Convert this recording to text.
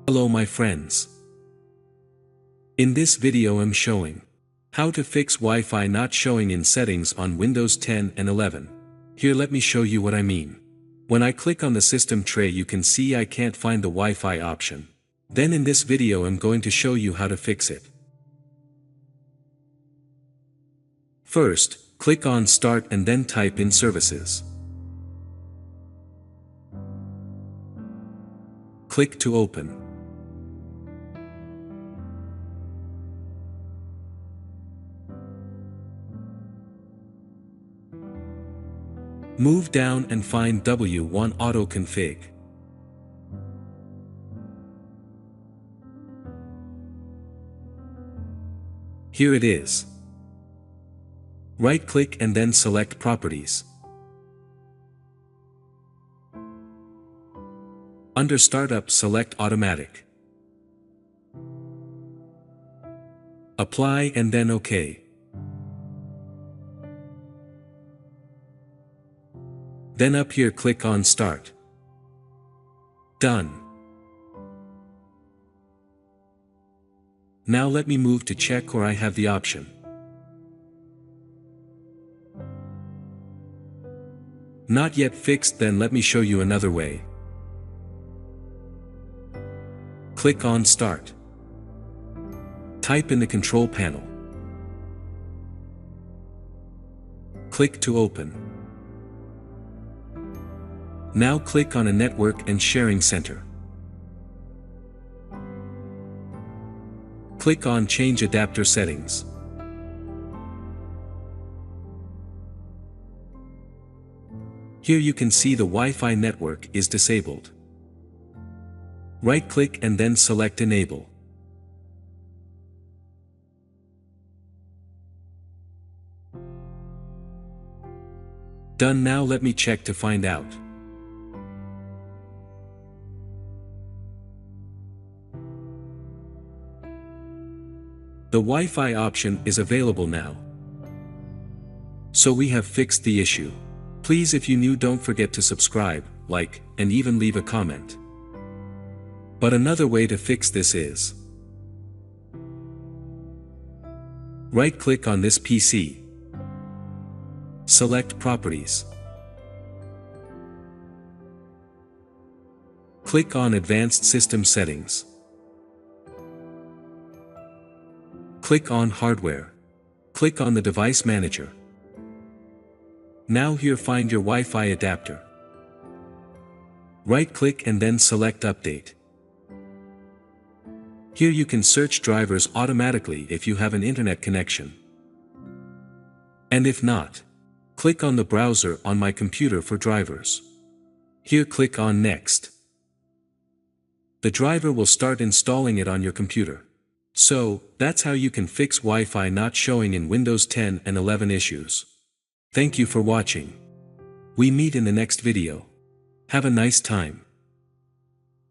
Hello my friends. In this video I'm showing how to fix Wi-Fi not showing in settings on Windows 10 and 11. Here let me show you what I mean. When I click on the system tray you can see I can't find the Wi-Fi option. Then in this video I'm going to show you how to fix it. First, click on Start and then type in Services. Click to open. Move down and find W1 Auto Config. Here it is. Right-click and then select Properties. Under Startup select Automatic. Apply and then OK. Then up here click on Start. Done. Now let me move to check where I have the option. Not yet fixed, then let me show you another way. Click on Start. Type in the control panel. Click to open. Now click on a Network and Sharing Center. Click on Change Adapter Settings. Here you can see the Wi-Fi network is disabled. Right-click and then select Enable. Done. Now let me check to find out. The Wi-Fi option is available now. So we have fixed the issue. Please, if you new, don't forget to subscribe, like, and even leave a comment. But another way to fix this is right-click on this PC. Select Properties. Click on Advanced System Settings. Click on Hardware. Click on the Device Manager. Now here find your Wi-Fi adapter. Right-click and then select Update. Here you can search drivers automatically if you have an internet connection. And if not, click on the browser on my computer for drivers. Here click on Next. The driver will start installing it on your computer. So, that's how you can fix Wi-Fi not showing in Windows 10 and 11 issues. Thank you for watching. We meet in the next video. Have a nice time.